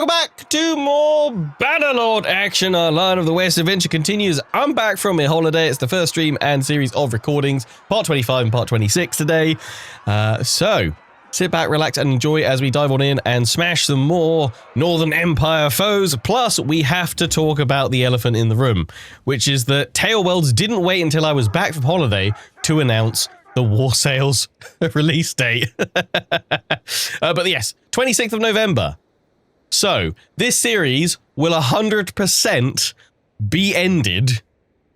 welcome back to more Bannerlord action. Our Lion of the West adventure continues. I'm back from a holiday. It's the first stream and series of recordings, part 25 and part 26 today. So sit back, relax, and enjoy as we dive on in and smash some more Northern Empire foes. Plus, we have to talk about the elephant in the room, which is that Tailworlds didn't wait until I was back from holiday to announce the War Sales release date. But yes, 26th of November. So, this series will 100% be ended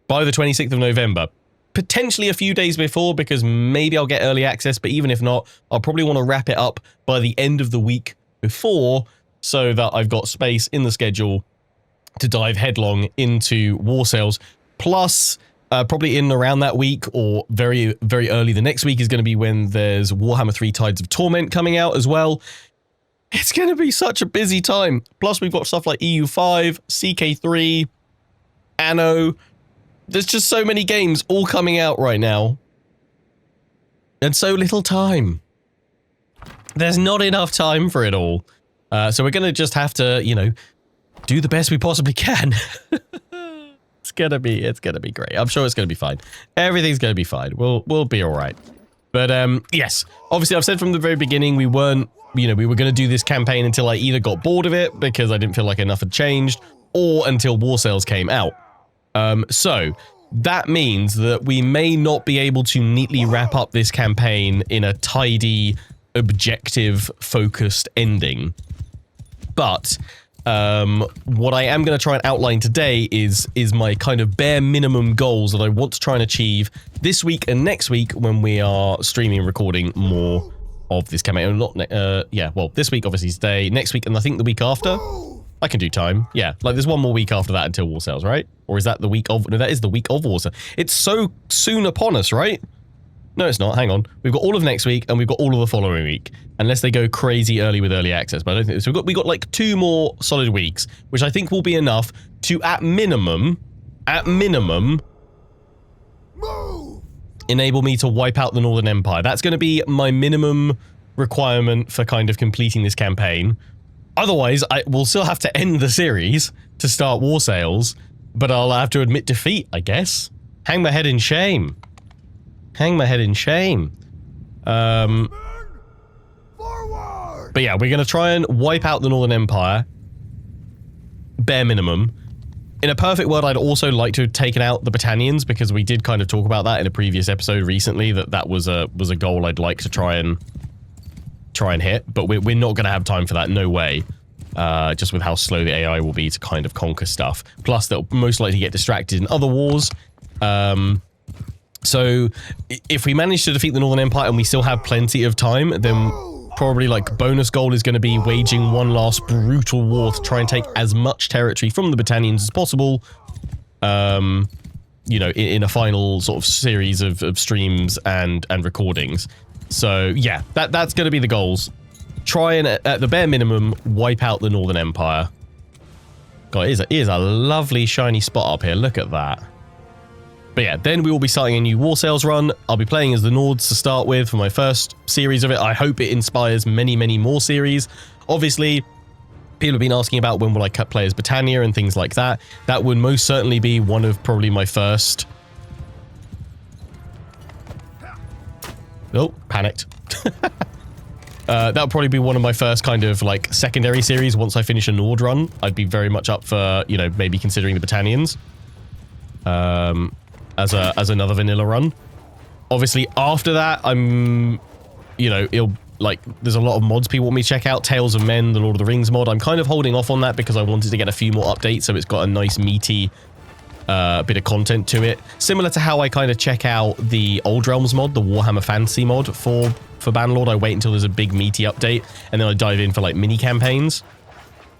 by the 26th of November. Potentially a few days before, because maybe I'll get early access, but even if not, I'll probably want to wrap it up by the end of the week before, so that I've got space in the schedule to dive headlong into War Sales. Plus, probably in around that week, or very, very early the next week, is going to be when there's Warhammer 3 Tides of Torment coming out as well. It's going to be such a busy time. Plus, we've got stuff like EU5, CK3, Anno. There's just so many games all coming out right now. And so little time. There's not enough time for it all. So we're going to just have to, you know, do the best we possibly can. It's gonna be great. I'm sure it's gonna be fine. Everything's gonna be fine. We'll be all right. But yes, obviously I've said from the very beginning we weren't, you know, we were gonna do this campaign until I either got bored of it because I didn't feel like enough had changed, or until War Sales came out. So that means that we may not be able to neatly wrap up this campaign in a tidy, objective, focused ending. But what I am going to try and outline today is my kind of bare minimum goals that I want to try and achieve this week and next week when we are streaming and recording more of this campaign. Yeah, well, this week obviously is today, next week, and I think the week after. I can do time. Yeah, like there's one more week after that until War Sales, right? Or is that the week of? No, that is the week of War Sales. It's so soon upon us, right? No, it's not. Hang on. We've got all of next week and we've got all of the following week. Unless they go crazy early with early access. But I don't think so. We got like 2 more solid weeks, which I think will be enough to at minimum, enable me to wipe out the Northern Empire. That's going to be my minimum requirement for kind of completing this campaign. Otherwise, I will still have to end the series to start War Sales, but I'll have to admit defeat, I guess. Hang my head in shame. Hang my head in shame. But yeah, we're going to try and wipe out the Northern Empire. Bare minimum. In a perfect world, I'd also like to have taken out the Britannians, because we did kind of talk about that in a previous episode recently, that was a goal I'd like to try and hit, but we're not going to have time for that, no way. Just with how slow the AI will be to kind of conquer stuff. Plus, they'll most likely get distracted in other wars. So, if we manage to defeat the Northern Empire and we still have plenty of time, then probably like bonus goal is going to be waging one last brutal war to try and take as much territory from the Britannians as possible. You know, in a final sort of series of streams and recordings. So yeah, that's going to be the goals. Try and at the bare minimum wipe out the Northern Empire. God, it is a lovely shiny spot up here. Look at that. But yeah, then we will be starting a new War Sales run. I'll be playing as the Nords to start with for my first series of it. I hope it inspires many, many more series. Obviously, people have been asking about when will I play as Britannia and things like that. That would most certainly be one of probably my first... Oh, panicked. That would probably be one of my first kind of like secondary series once I finish a Nord run. I'd be very much up for, you know, maybe considering the Britannians. As another vanilla run. Obviously, after that, I'm, you know, there's a lot of mods people want me to check out. Tales of Men, the Lord of the Rings mod. I'm kind of holding off on that because I wanted to get a few more updates, so it's got a nice meaty bit of content to it. Similar to how I kind of check out the Old Realms mod, the Warhammer Fantasy mod for Bannerlord. I wait until there's a big meaty update, and then I dive in for like mini campaigns.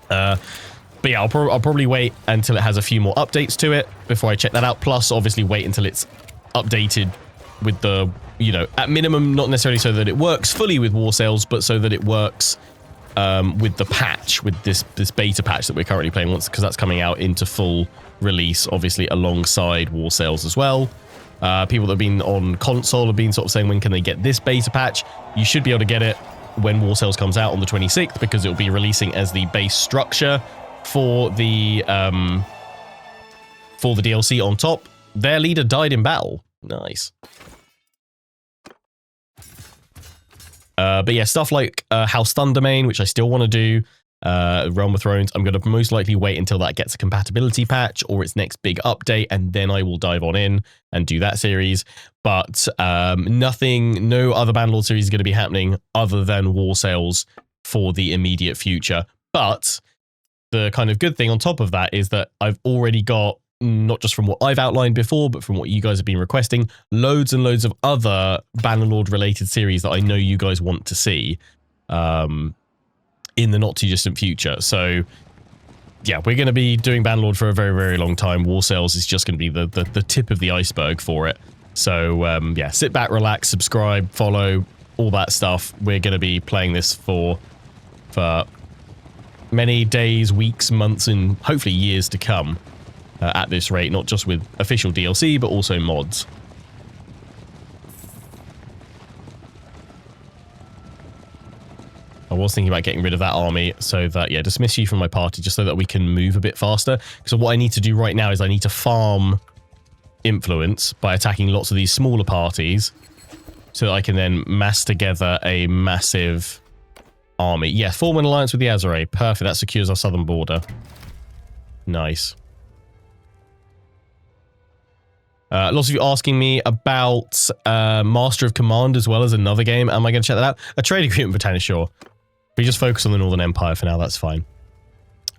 But yeah, I'll probably wait until it has a few more updates to it before I check that out. Plus, obviously, wait until it's updated with the, you know, at minimum, not necessarily so that it works fully with War Sales, but so that it works with the patch, with this beta patch that we're currently playing, once, because that's coming out into full release, obviously, alongside War Sales as well. People that have been on console have been sort of saying, when can they get this beta patch? You should be able to get it when War Sales comes out on the 26th, because it'll be releasing as the base structure for the DLC on top. Their leader died in battle. Nice. But yeah, stuff like House Thundermane, which I still want to do, Realm of Thrones, I'm going to most likely wait until that gets a compatibility patch or its next big update, and then I will dive on in and do that series. But nothing, no other Bannerlord series is going to be happening other than War Sales for the immediate future. But the kind of good thing on top of that is that I've already got, not just from what I've outlined before, but from what you guys have been requesting, loads and loads of other Bannerlord related series that I know you guys want to see in the not too distant future. So yeah, we're going to be doing Bannerlord for a very, very long time. War Sales is just going to be the tip of the iceberg for it. So yeah, sit back, relax, subscribe, follow, all that stuff. We're going to be playing this for many days, weeks, months, and hopefully years to come. At this rate, not just with official DLC, but also mods. I was thinking about getting rid of that army so that, yeah, dismiss you from my party just so that we can move a bit faster. So what I need to do right now is I need to farm influence by attacking lots of these smaller parties so that I can then mass together a massive army. Yeah, form an alliance with the Azure. Perfect. That secures our southern border. Nice. Lots of you asking me about Master of Command as well as another game. Am I going to check that out? A trade agreement for Tannis, sure. We just focus on the Northern Empire for now. That's fine.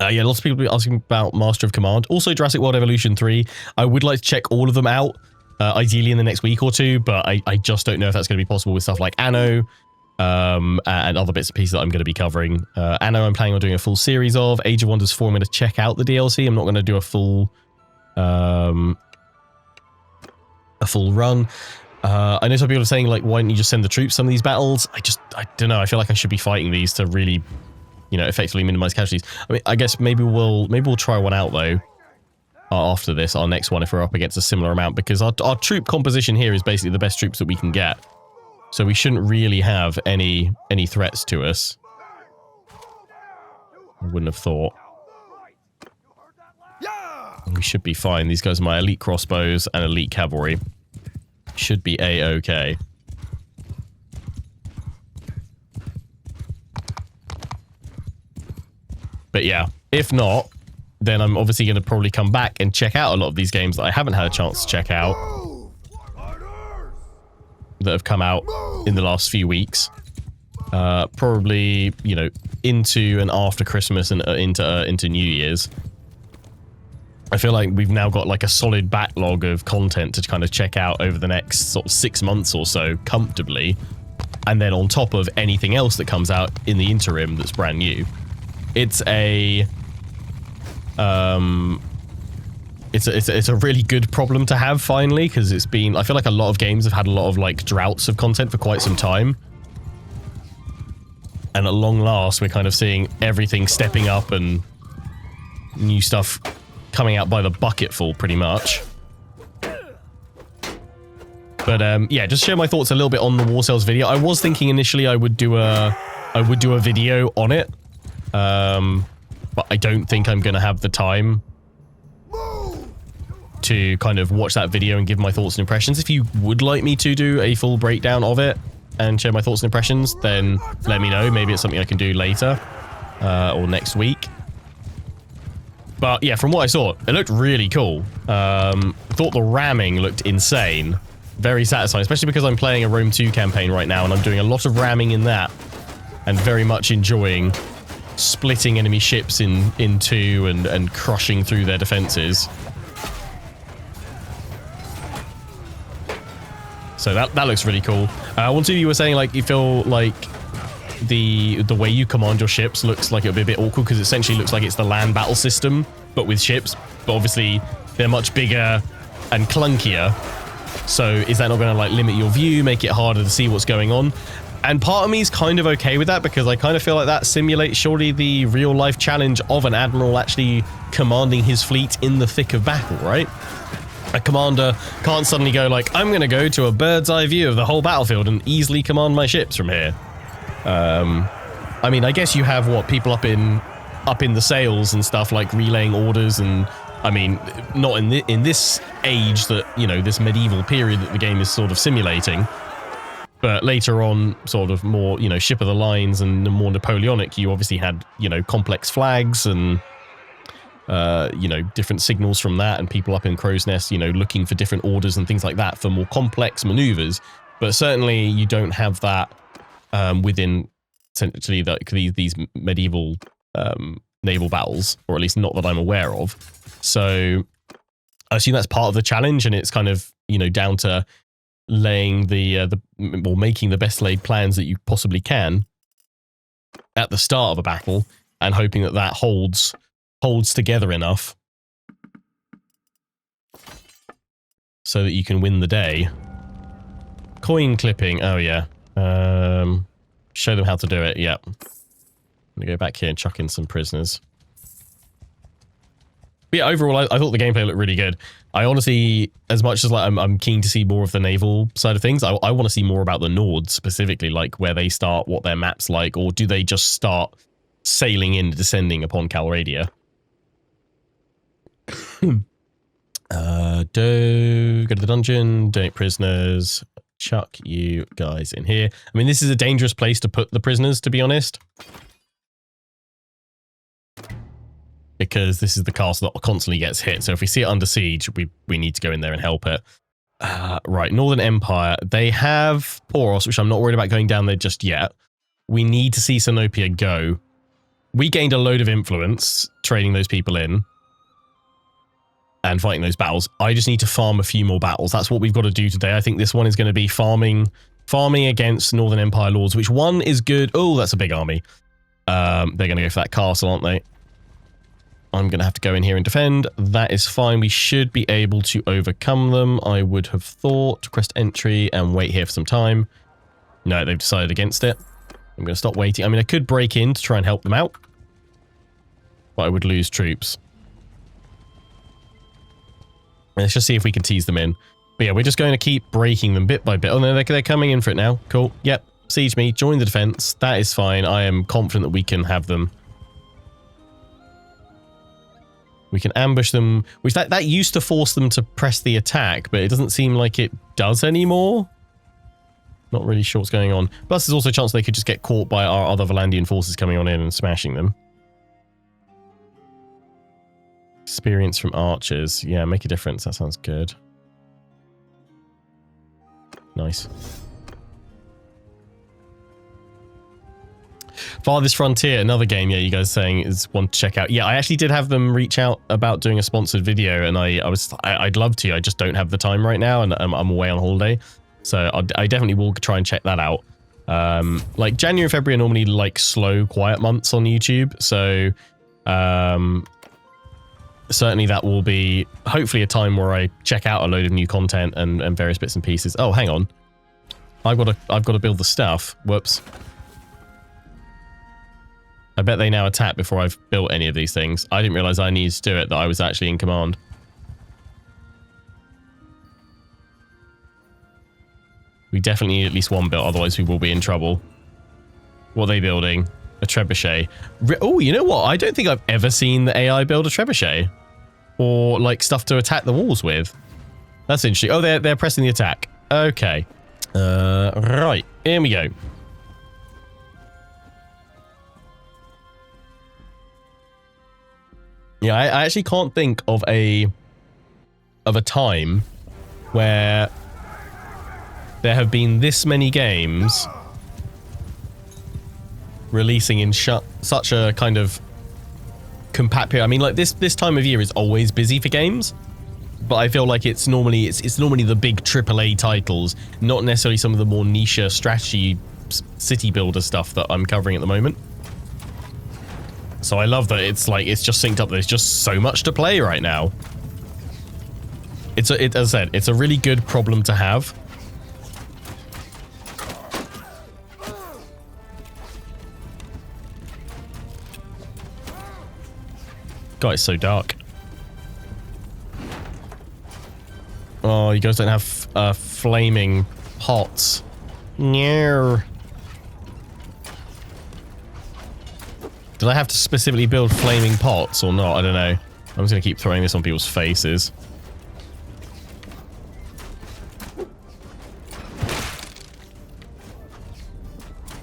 Yeah, lots of people be asking about Master of Command. Also, Jurassic World Evolution 3. I would like to check all of them out, ideally in the next week or two, but I just don't know if that's going to be possible with stuff like Anno and other bits and pieces that I'm going to be covering. Anno, I'm planning on doing a full series of. Age of Wonders 4, I'm going to check out the DLC. I'm not going to do a full run. I know some people are saying, like, why don't you just send the troops some of these battles? I don't know. I feel like I should be fighting these to really, you know, effectively minimize casualties. I mean, I guess maybe we'll try one out though after this, our next one, if we're up against a similar amount, because our troop composition here is basically the best troops that we can get. So we shouldn't really have any threats to us. I wouldn't have thought. We should be fine. These guys are my elite crossbows and elite cavalry. Should be a-okay. But yeah, if not, then I'm obviously going to probably come back and check out a lot of these games that I haven't had a chance to check out that have come out in the last few weeks. Probably, you know, into and after Christmas and into New Year's. I feel like we've now got like a solid backlog of content to kind of check out over the next sort of 6 months or so comfortably. And then on top of anything else that comes out in the interim that's brand new. It's a it's a really good problem to have finally, because it's been, I feel like a lot of games have had a lot of like droughts of content for quite some time. And at long last, we're kind of seeing everything stepping up and new stuff coming out by the bucketful, pretty much. But yeah, just share my thoughts a little bit on the War Sales video. I was thinking initially I would do a video on it, but I don't think I'm gonna have the time to kind of watch that video and give my thoughts and impressions. If you would like me to do a full breakdown of it and share my thoughts and impressions, then let me know. Maybe it's something I can do later or next week. But yeah, from what I saw, it looked really cool. Thought the ramming looked insane. Very satisfying, especially because I'm playing a Rome 2 campaign right now and I'm doing a lot of ramming in that and very much enjoying splitting enemy ships in two and crushing through their defenses. So that looks really cool. One of you were saying, like, you feel like the way you command your ships looks like it would be a bit awkward because it essentially looks like it's the land battle system, but with ships. But obviously, they're much bigger and clunkier. So is that not going to, like, limit your view, make it harder to see what's going on? And part of me is kind of okay with that because I kind of feel like that simulates surely the real-life challenge of an admiral actually commanding his fleet in the thick of battle, right? A commander can't suddenly go like, I'm going to go to a bird's eye view of the whole battlefield and easily command my ships from here. I mean, I guess you have what people up in the sails and stuff, like relaying orders, and I mean, not in this age that, you know, this medieval period that the game is sort of simulating, but later on, sort of more, you know, ship of the lines and more Napoleonic, you obviously had, you know, complex flags and you know, different signals from that, and people up in Crow's Nest, you know, looking for different orders and things like that for more complex maneuvers. But certainly you don't have that within essentially these medieval naval battles, or at least not that I'm aware of. So I assume that's part of the challenge, and it's kind of, you know, down to laying or making the best laid plans that you possibly can at the start of a battle, and hoping that that holds together enough so that you can win the day. Coin clipping. Oh yeah. Show them how to do it. Yeah. I'm gonna go back here and chuck in some prisoners. But yeah, overall, I thought the gameplay looked really good. I honestly, as much as like I'm keen to see more of the naval side of things, I want to see more about the Nords specifically, like where they start, what their map's like, or do they just start sailing in, descending upon Calradia? Go to the dungeon, donate prisoners, chuck you guys in here. I mean, this is a dangerous place to put the prisoners, to be honest, because this is the castle that constantly gets hit. So if we see it under siege, we need to go in there and help it. Right, Northern Empire, they have Poros, which I'm not worried about going down there just yet. We need to see Saneopa go. We gained a load of influence trading those people in and fighting those battles. I just need to farm a few more battles. That's what we've got to do today. I think this one is going to be farming against Northern Empire lords, which one is good. Oh, that's a big army. They're going to go for that castle, aren't they? I'm going to have to go in here and defend. That is fine. We should be able to overcome them, I would have thought. Request entry and wait here for some time. No, they've decided against it. I'm going to stop waiting. I mean, I could break in to try and help them out, but I would lose troops. Let's just see if we can tease them in. But yeah, we're just going to keep breaking them bit by bit. Oh no, they're coming in for it now. Cool. Yep. Siege me. Join the defense. That is fine. I am confident that we can have them. We can ambush them, which that used to force them to press the attack, but it doesn't seem like it does anymore. Not really sure what's going on. Plus, there's also a chance they could just get caught by our other Vlandian forces coming on in and smashing them. Experience from archers. Yeah, make a difference. That sounds good. Nice. Farthest Frontier, another game, yeah, you guys saying is one to check out. Yeah, I actually did have them reach out about doing a sponsored video, and I'd love to. I just don't have the time right now, and I'm away on holiday. So I definitely will try and check that out. Like January and February are normally like slow, quiet months on YouTube. So certainly that will be hopefully a time where I check out a load of new content and various bits and pieces. Oh, hang on. I've got to build the stuff. Whoops. I bet they now attack before I've built any of these things. I didn't realize I needed to do it, that I was actually in command. We definitely need at least one built, otherwise we will be in trouble. What are they building? A trebuchet. Oh, you know what? I don't think I've ever seen the AI build a trebuchet. Or, like, stuff to attack the walls with. That's interesting. Oh, they're pressing the attack. Okay. Right. Here we go. Yeah, I actually can't think of a time where there have been this many games releasing in such a kind of compact period. I mean, like this time of year is always busy for games, but I feel like it's normally the big AAA titles, not necessarily some of the more niche strategy city builder stuff that I'm covering at the moment. So I love that it's just synced up. There's just so much to play right now. As I said, it's a really good problem to have. God, it's so dark. Oh, you guys don't have flaming pots. No. Did I have to specifically build flaming pots or not? I don't know. I'm just going to keep throwing this on people's faces.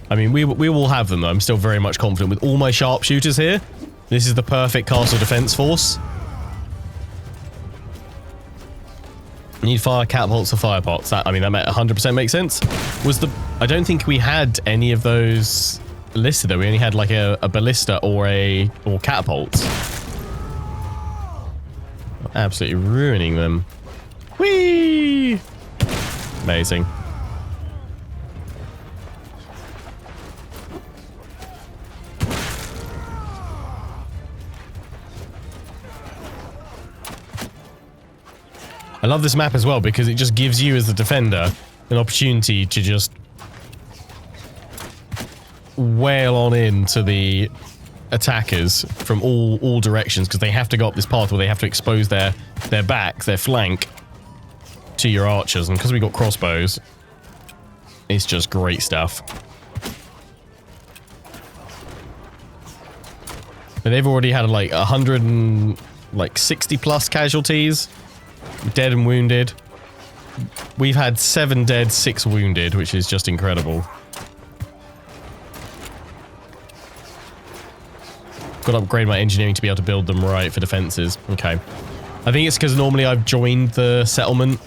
I mean, we will have them though. I'm still very much confident with all my sharpshooters here. This is the perfect castle defense force. Need fire catapults or fire pots. That, I mean, that 100% makes sense. I don't think we had any of those listed though. We only had like a ballista or catapults. Absolutely ruining them. Whee! Amazing. I love this map as well because it just gives you as the defender an opportunity to just wail on into the attackers from all directions because they have to go up this path where they have to expose their back, their flank to your archers, and because we got crossbows, it's just great stuff. But they've already had like 160 plus casualties. Dead and wounded. We've had 7 dead, 6 wounded, which is just incredible. Got to upgrade my engineering to be able to build them right for defenses. Okay. I think it's because normally I've joined the settlement.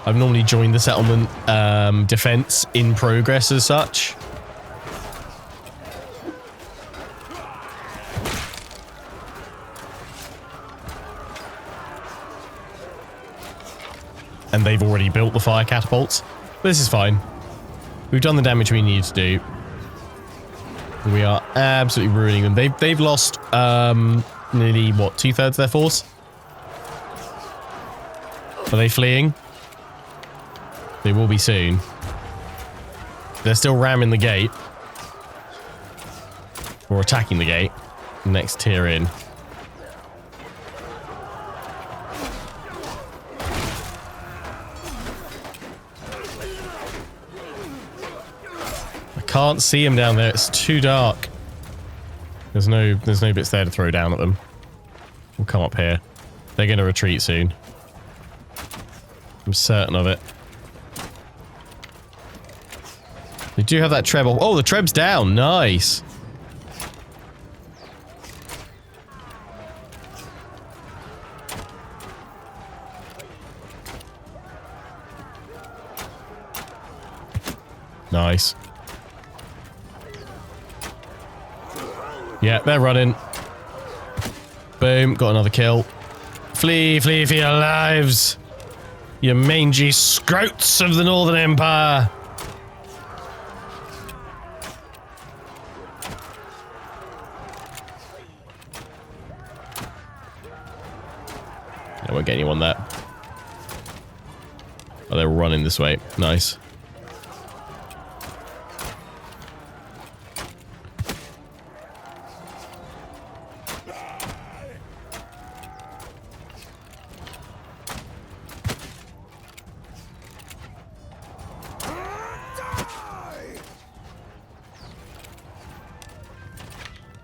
I've normally joined the settlement defense in progress as such. And they've already built the fire catapults. This is fine. We've done the damage we need to do. We are absolutely ruining them. They've lost nearly, what, 2/3 of their force? Are they fleeing? They will be soon. They're still ramming the gate. Or attacking the gate. Next tier in. I can't see him down there. It's too dark. There's no bits there to throw down at them. We'll come up here. They're going to retreat soon. I'm certain of it. We do have that treble. Oh, the treb's down. Nice. Nice. Yeah, they're running. Boom, got another kill. Flee, flee for your lives. You mangy scroats of the Northern Empire. I won't get anyone there. Oh, they're running this way. Nice.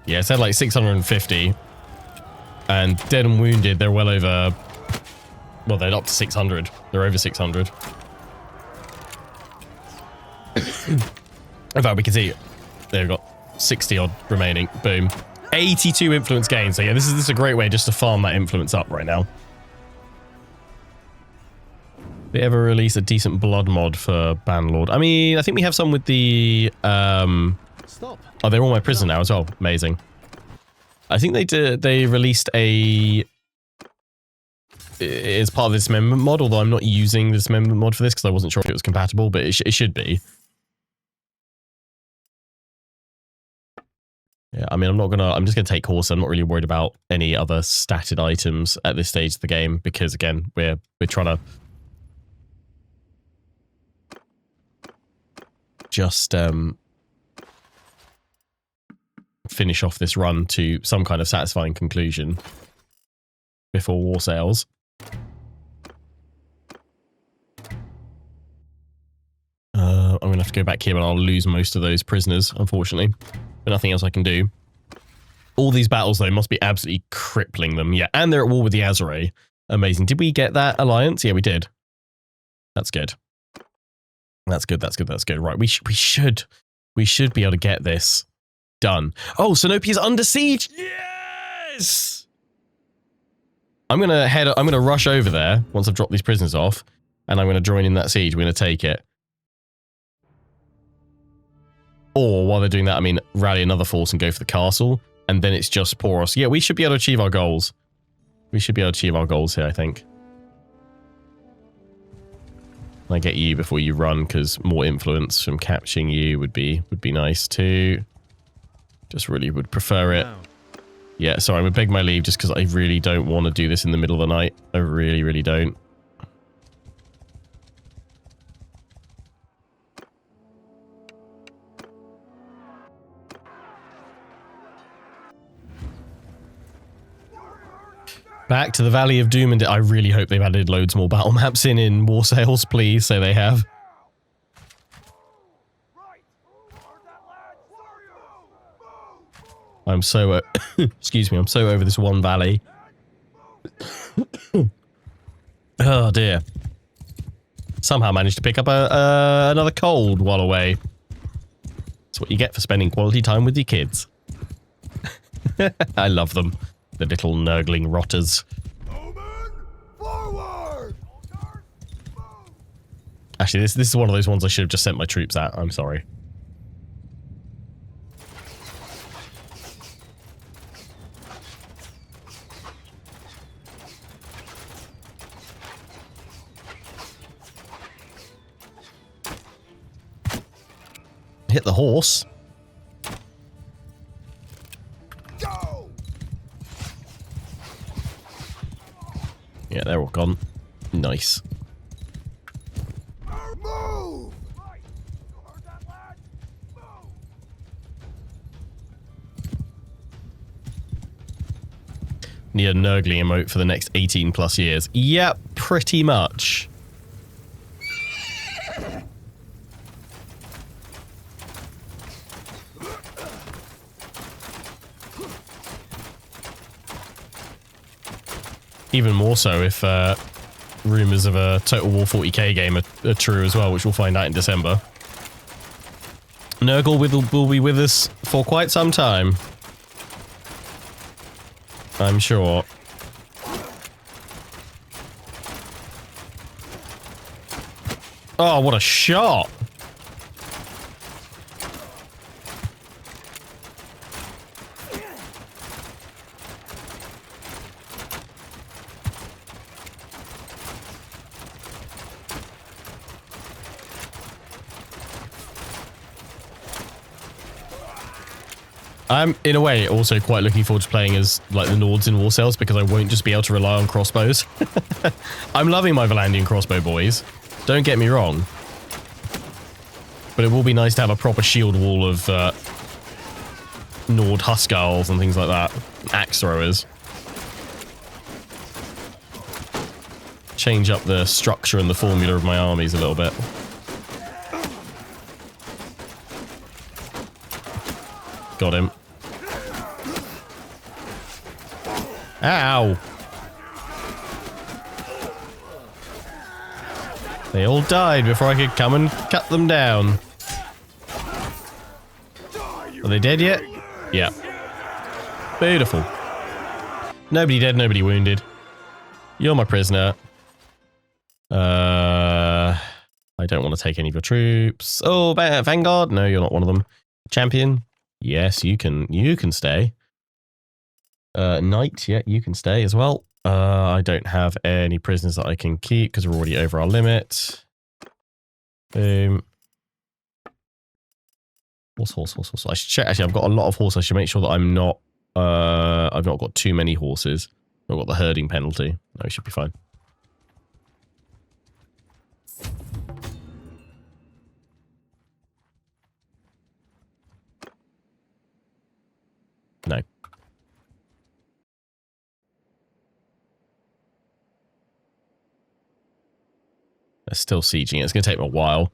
Yeah, it's had like 650. And dead and wounded, they're well over... Well, they're up to 600. They're over 600. In fact, we can see they've got 60 odd remaining. Boom. 82 influence gain. So yeah, this is a great way just to farm that influence up right now. They ever release a decent blood mod for Bannerlord? I mean, I think we have some with the... Stop. Oh, they're all my prison now as well. Amazing. I think they released a... It's part of this dismemberment mod, although I'm not using the dismemberment mod for this because I wasn't sure if it was compatible, but it should be. Yeah, I mean, I'm just gonna take horse. I'm not really worried about any other statted items at this stage of the game because, again, we're trying to just finish off this run to some kind of satisfying conclusion before war sales. I'm gonna have to go back here, but I'll lose most of those prisoners, unfortunately. But nothing else I can do. All these battles, though, must be absolutely crippling them. Yeah, and they're at war with the Azuray. Amazing. Did we get that alliance? Yeah, we did. That's good. That's good, that's good, that's good. Right, we should be able to get this done. Oh, Sanopia's under siege! Yes! I'm gonna rush over there once I've dropped these prisoners off, and I'm gonna join in that siege. We're gonna take it. Or, while they're doing that, I mean, rally another force and go for the castle, and then it's just Poros. Yeah, we should be able to achieve our goals. We should be able to achieve our goals here, I think. I get you before you run, because more influence from capturing you would be nice too. Just really would prefer it. Yeah, sorry, I'm gonna beg my leave just because I really don't want to do this in the middle of the night. I really, really don't. Back to the Valley of Doom, and I really hope they've added loads more battle maps in War Sales, please, so they have. I'm so, excuse me, I'm so over this one valley. Oh dear. Somehow managed to pick up another cold while away. That's what you get for spending quality time with your kids. I love them. The little nurgling rotters. Actually, this is one of those ones I should have just sent my troops at. I'm sorry. Hit the horse. Yeah, they're all gone. Nice. Need a nurgling emote for the next 18 plus years. Yep, pretty much. Even more so if rumours of a Total War 40k game are true as well, which we'll find out in December. Nurgle will be with us for quite some time. I'm sure. Oh, what a shot! I'm, in a way, also quite looking forward to playing as, like, the Nords in War Sales, because I won't just be able to rely on crossbows. I'm loving my Vlandian crossbow boys. Don't get me wrong. But it will be nice to have a proper shield wall of Nord Huskarls and things like that. Axe throwers. Change up the structure and the formula of my armies a little bit. Got him. Ow! They all died before I could come and cut them down. Are they dead yet? Yeah. Beautiful. Nobody dead, nobody wounded. You're my prisoner. I don't want to take any of your troops. Oh, Vanguard? No, you're not one of them. Champion? Yes, you can stay. Knight, yeah, you can stay as well. I don't have any prisoners that I can keep because we're already over our limit. Boom. Horse. I should check. Actually, I've got a lot of horses. I should make sure that I'm not. I've not got too many horses. I've got the herding penalty. No, we should be fine. No. They're still sieging it. It's going to take them a while.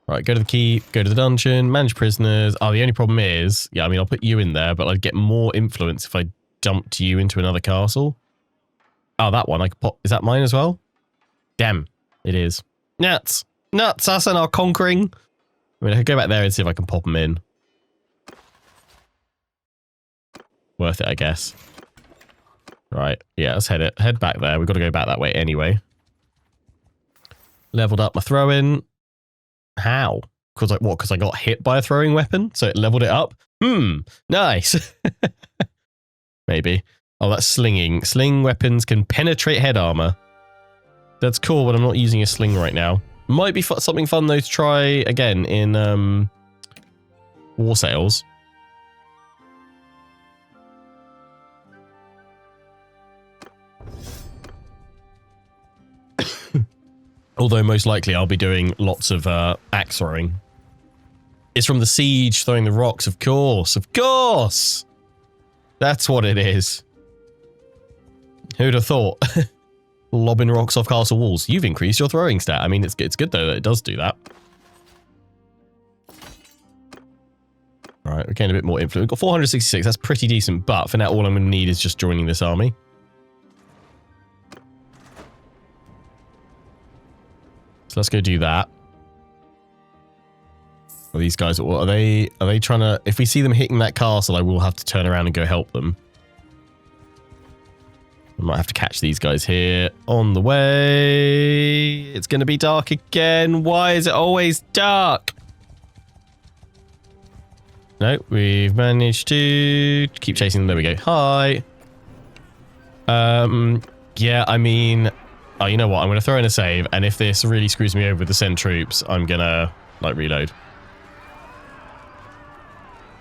Right, go to the keep, go to the dungeon, manage prisoners. Oh, the only problem is, yeah, I mean, I'll put you in there, but I'd get more influence if I dumped you into another castle. Oh, that one, I could pop. Is that mine as well? Damn, it is. Nuts. Nuts, us and our conquering. I mean, I could go back there and see if I can pop them in. Worth it, I guess. Right, yeah, let's head back there. We've got to go back that way anyway. Leveled up my throw-in. How? Because like what? Because I got hit by a throwing weapon, so it leveled it up. Nice. Maybe. Oh, that's slinging. Sling weapons can penetrate head armor. That's cool, but I'm not using a sling right now. Might be something fun though to try again in War Sales. Although most likely I'll be doing lots of axe throwing. It's from the siege throwing the rocks, of course. Of course! That's what it is. Who'd have thought? Lobbing rocks off castle walls. You've increased your throwing stat. I mean, it's good though that it does do that. Alright, we're getting a bit more influence. We've got 466, that's pretty decent, but for now all I'm going to need is just joining this army. So let's go do that. Are these guys, what are they trying to, if we see them hitting that castle, I will have to turn around and go help them. I might have to catch these guys here on the way. It's going to be dark again. Why is it always dark? No, we've managed to keep chasing them. There we go. Hi. Yeah, I mean, oh, you know what? I'm going to throw in a save, and if this really screws me over with the send troops, I'm going to, like, reload.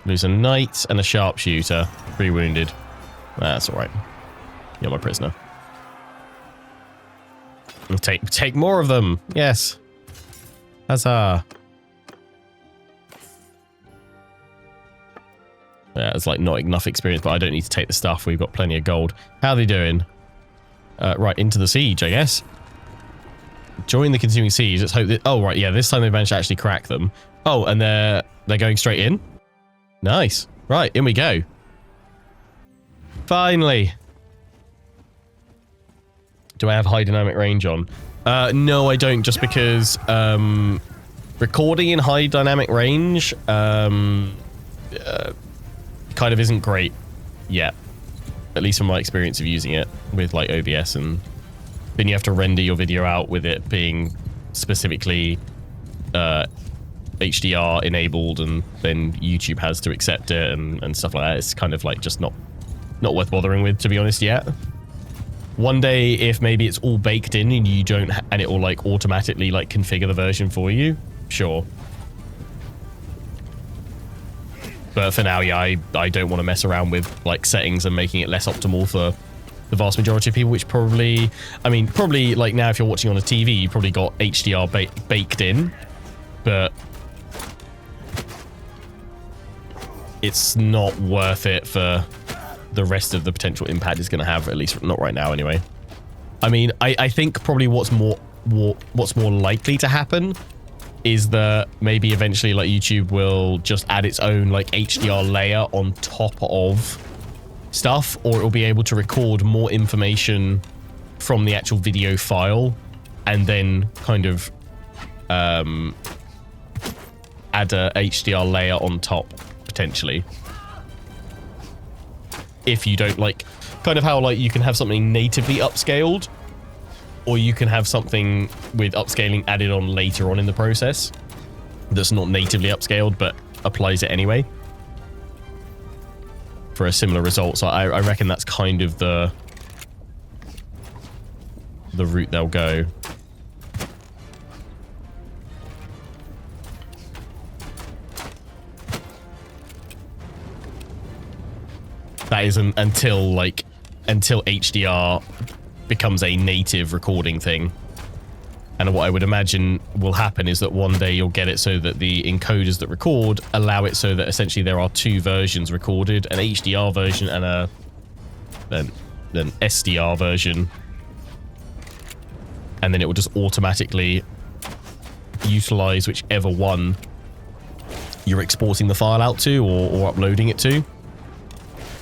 Lose a knight and a sharpshooter. 3 wounded. That's alright. You're my prisoner. We'll take more of them. Yes. Huzzah. Yeah, it's like not enough experience, but I don't need to take the stuff. We've got plenty of gold. How are they doing? Right, into the siege, I guess. Join the continuing siege. Let's hope that... Oh, right, yeah, this time they managed to actually crack them. Oh, and they're going straight in? Nice. Right, in we go. Finally. Do I have high dynamic range on? No, I don't, just because recording in high dynamic range kind of isn't great yet. At least from my experience of using it with like OBS, and then you have to render your video out with it being specifically HDR enabled, and then YouTube has to accept it and stuff like that. It's kind of like just not worth bothering with, to be honest, yet. One day, if maybe it's all baked in and you don't, and it will like automatically like configure the version for you, sure. But for now, yeah, I don't want to mess around with like settings and making it less optimal for the vast majority of people, which probably, I mean, probably like now if you're watching on a TV, you probably got HDR baked in, but it's not worth it for the rest of the potential impact it's going to have, at least not right now anyway. I mean, I think probably what's more likely to happen is that maybe eventually like YouTube will just add its own like HDR layer on top of stuff, or it'll be able to record more information from the actual video file and then kind of add a HDR layer on top potentially. If you don't like, kind of how like you can have something natively upscaled, or you can have something with upscaling added on later on in the process that's not natively upscaled but applies it anyway for a similar result. So I reckon that's kind of the route they'll go. That is until HDR becomes a native recording thing. And what I would imagine will happen is that one day you'll get it so that the encoders that record allow it so that essentially there are 2 versions recorded, an HDR version and an SDR version. And then it will just automatically utilize whichever one you're exporting the file out to or uploading it to.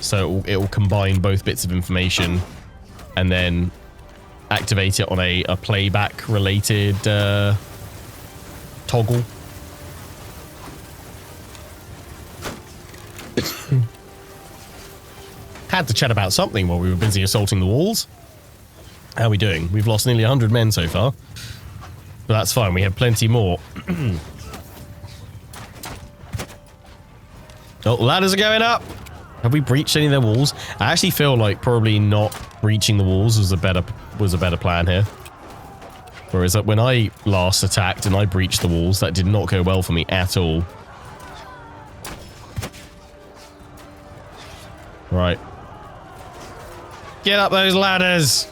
So it will combine both bits of information and then activate it on a playback related toggle. Had to chat about something while we were busy assaulting the walls. How are we doing? We've lost nearly 100 men so far. But that's fine, we have plenty more. Oh, ladders are going up! Have we breached any of their walls? I actually feel like probably not breaching the walls was a better plan here. Whereas when I last attacked and I breached the walls, that did not go well for me at all. Right. Get up those ladders!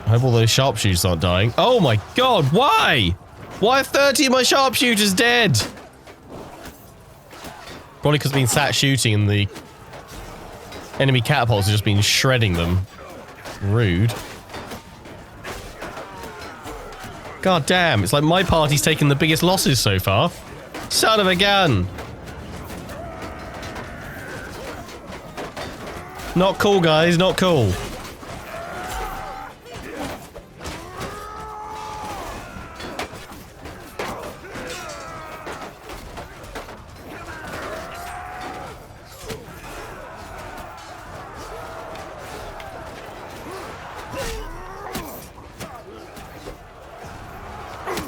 I hope all those sharpshooters aren't dying. Oh my god, why? Why are 30 of my sharpshooters dead? Probably because I've been sat shooting and the enemy catapults have just been shredding them. Rude. God damn, it's like my party's taken the biggest losses so far. Son of a gun. Not cool, guys, not cool.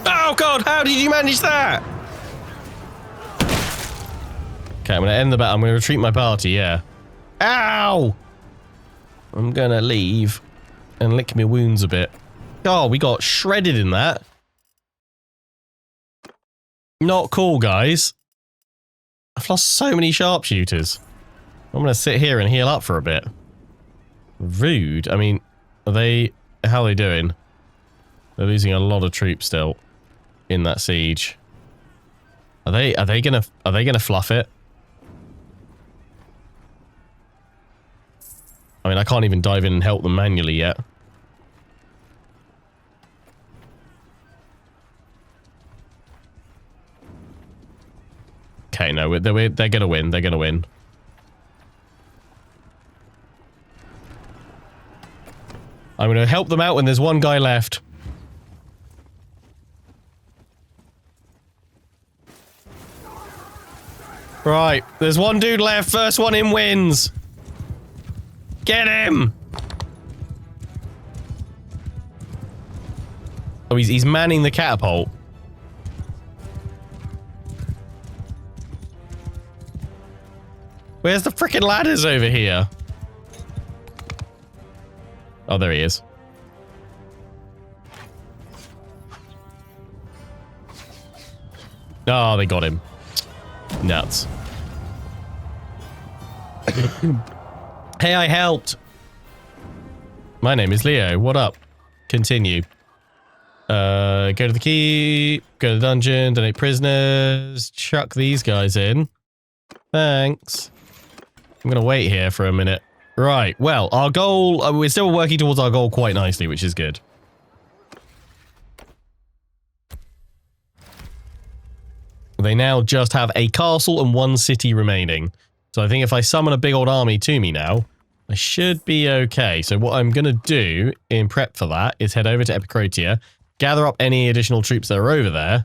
Oh god, how did you manage that? Okay, I'm gonna end the battle. I'm gonna retreat my party, yeah. Ow! I'm gonna leave and lick my wounds a bit. Oh, we got shredded in that. Not cool, guys. I've lost so many sharpshooters. I'm gonna sit here and heal up for a bit. Rude. I mean, how are they doing? They're losing a lot of troops still in that siege. Are they gonna fluff it? I mean, I can't even dive in and help them manually yet. Okay, no, they're gonna win. They're gonna win. I'm gonna help them out when there's one guy left. Right, there's one dude left. First one in wins. Get him! Oh, he's manning the catapult. Where's the frickin' ladders over here? Oh, there he is. Oh, they got him. Nuts. Hey, I helped. My name is Leo. What up? Continue. Go to the key, go to the dungeon, donate prisoners, chuck these guys in. Thanks. I'm gonna wait here for a minute. Right, well, our goal, we're still working towards our goal quite nicely, which is good. They now just have a castle and one city remaining. So I think if I summon a big old army to me now, I should be okay. So what I'm going to do in prep for that is head over to Epicrotea, gather up any additional troops that are over there.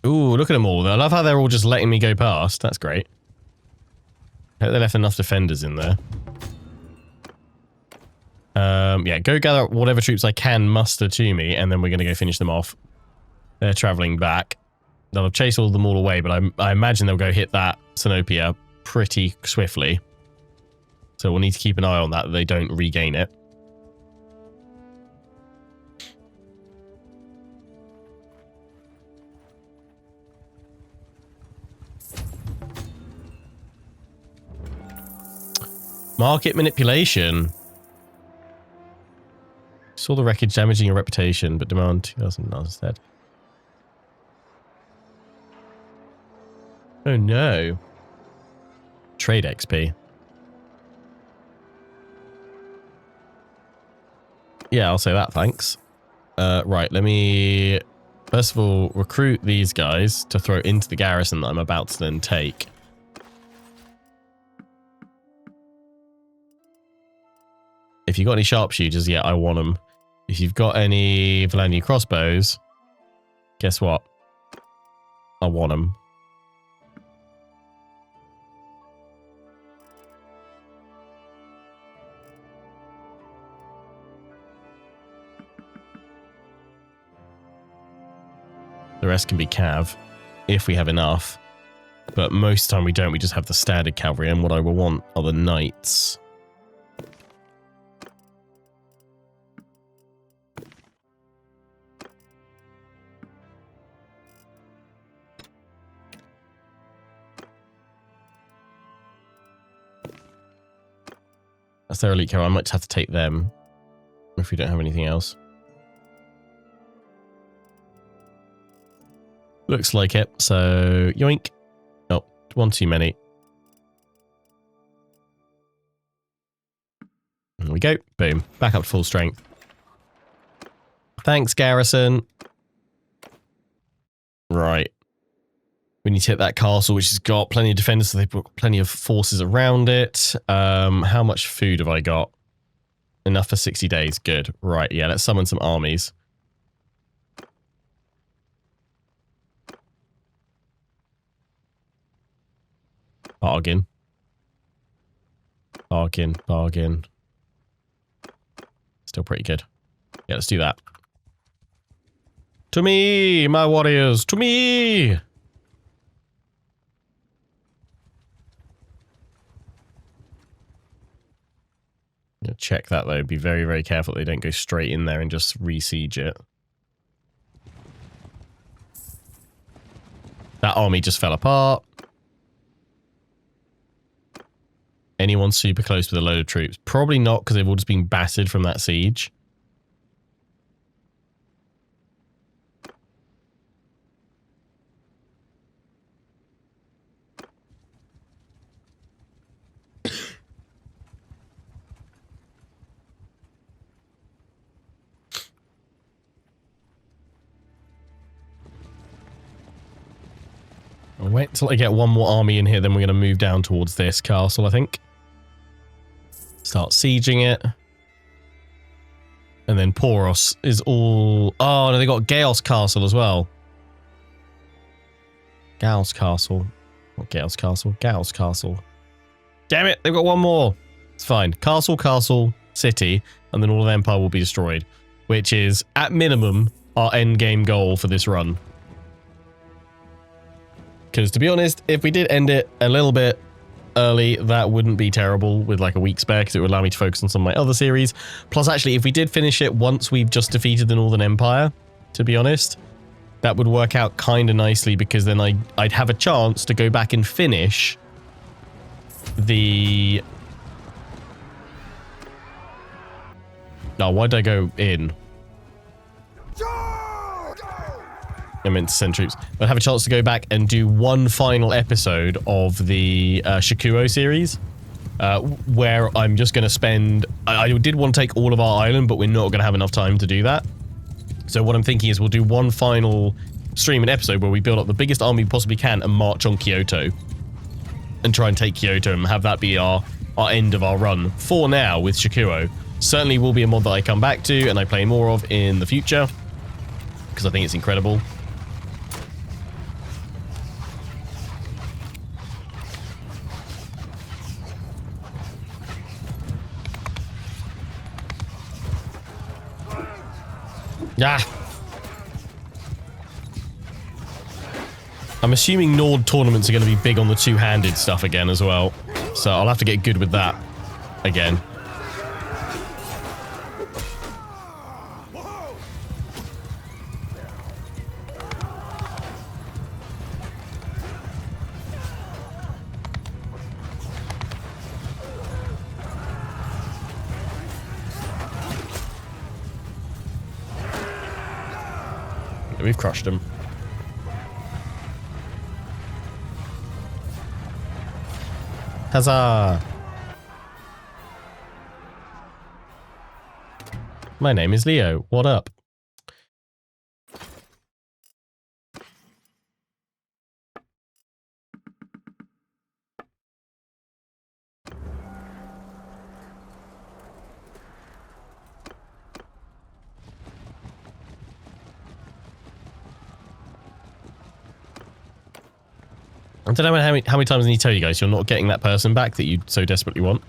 Ooh, look at them all. I love how they're all just letting me go past. That's great. I hope they left enough defenders in there. Yeah, go gather up whatever troops I can muster to me, and then we're going to go finish them off. They're traveling back. They'll chase all of them all away, but I imagine they'll go hit that Saneopa pretty swiftly. So we'll need to keep an eye on that they don't regain it. Market manipulation. Saw the wreckage damaging your reputation, but demand 2,000 instead. Oh no. Trade XP. Yeah, I'll say that, thanks. Right, let me... First of all, recruit these guys to throw into the garrison that I'm about to then take. If you've got any sharpshooters, yeah, I want them. If you've got any Vlandia crossbows, guess what? I want them. The rest can be cav, if we have enough. But most of the time we don't, we just have the standard cavalry, and what I will want are the knights. That's their elite cavalry. I might have to take them if we don't have anything else. Looks like it. So, yoink. Oh, one too many. There we go. Boom. Back up to full strength. Thanks, garrison. Right. We need to hit that castle, which has got plenty of defenders, so they've got plenty of forces around it. How much food have I got? Enough for 60 days. Good. Right, yeah, let's summon some armies. Bargain. Bargain, bargain. Still pretty good. Yeah, let's do that. To me, my warriors, to me! Check that though, be very, very careful they don't go straight in there and just re-siege it. That army just fell apart. Anyone super close with a load of troops? Probably not, because they've all just been battered from that siege. I'll wait till I get one more army in here, then we're going to move down towards this castle, I think. Start sieging it. And then Poros is all... Oh, no, they got Gale's Castle as well. Gale's Castle. Not Gale's Castle. Gale's Castle. Damn it, they've got one more. It's fine. Castle, castle, city, and then all of Empire will be destroyed. Which is, at minimum, our endgame goal for this run. Because, to be honest, if we did end it a little bit early, that wouldn't be terrible with like a week spare, because it would allow me to focus on some of my other series. Plus, actually, if we did finish it once we've just defeated the Northern Empire, to be honest, that would work out kind of nicely, because then I'd have a chance to go back and finish the... No, why did I go in? I meant to send troops. I'd have a chance to go back and do one final episode of the Shikuo series, where I'm just going to spend... I did want to take all of our island, but we're not going to have enough time to do that. So what I'm thinking is we'll do one final stream and episode where we build up the biggest army we possibly can and march on Kyoto. And try and take Kyoto and have that be our end of our run. For now, with Shikuo. Certainly will be a mod that I come back to and I play more of in the future, because I think it's incredible. Yeah. I'm assuming Nord tournaments are going to be big on the two-handed stuff again as well. So I'll have to get good with that again. We've crushed him. Huzzah! My name is Leo. What up? I don't know how many times I need to tell you guys you're not getting that person back that you so desperately want.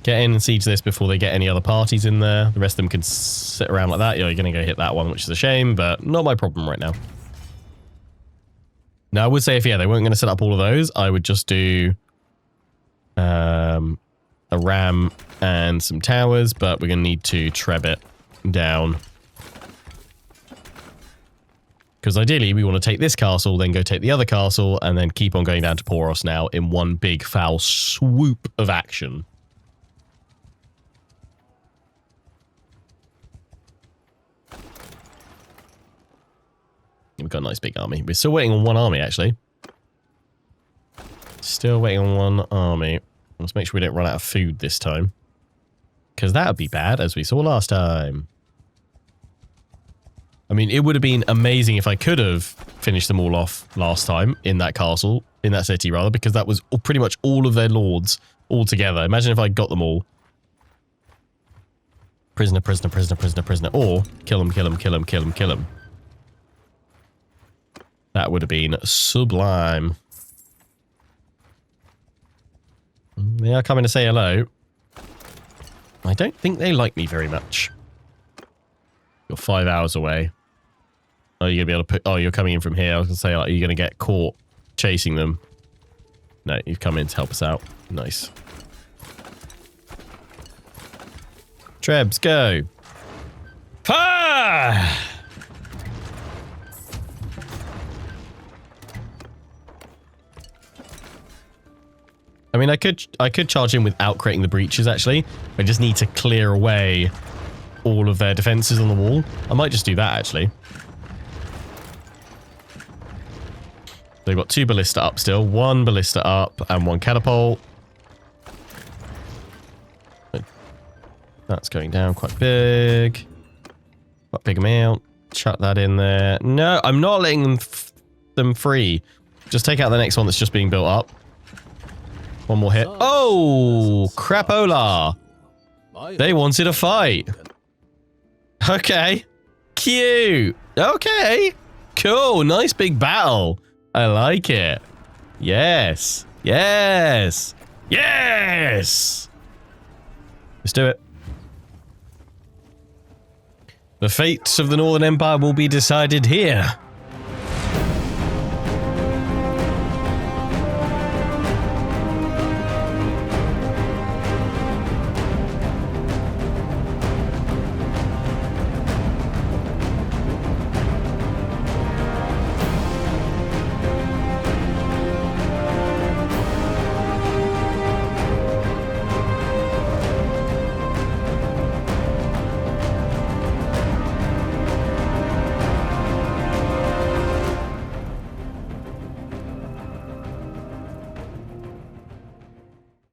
Get in and siege this before they get any other parties in there. The rest of them can sit around like that. You're going to go hit that one, which is a shame, but not my problem right now. Now, I would say if, yeah, they weren't going to set up all of those, I would just do a ram and some towers, but we're going to need to treb it down. Because ideally, we want to take this castle, then go take the other castle, and then keep on going down to Poros now in one big foul swoop of action. We've got a nice big army. We're still waiting on one army, actually. Still waiting on one army. Let's make sure we don't run out of food this time. Because that would be bad, as we saw last time. I mean, it would have been amazing if I could have finished them all off last time in that castle, in that city rather, because that was pretty much all of their lords all together. Imagine if I got them all. Prisoner, prisoner, prisoner, prisoner, prisoner. Or kill them, kill them, kill them, kill them, kill them. That would have been sublime. They are coming to say hello. I don't think they like me very much. You're 5 hours away. Oh, you're gonna be able to put. Oh, you're coming in from here. I was gonna say, like, are you gonna get caught chasing them? No, you've come in to help us out. Nice. Trebs, go. Fire! I mean, I could charge in without creating the breaches. Actually, I just need to clear away all of their defenses on the wall. I might just do that, actually. They've got 2 ballista up still. 1 ballista up and 1 catapult. That's going down quite big. Quite big amount. Chuck that in there. No, I'm not letting them free. Just take out the next one that's just being built up. 1 more hit. Oh, crapola. They wanted a fight. Okay. Cute. Okay. Cool. Nice big battle. I like it. Yes. Yes. Yes. Let's do it. The fates of the Northern Empire will be decided here.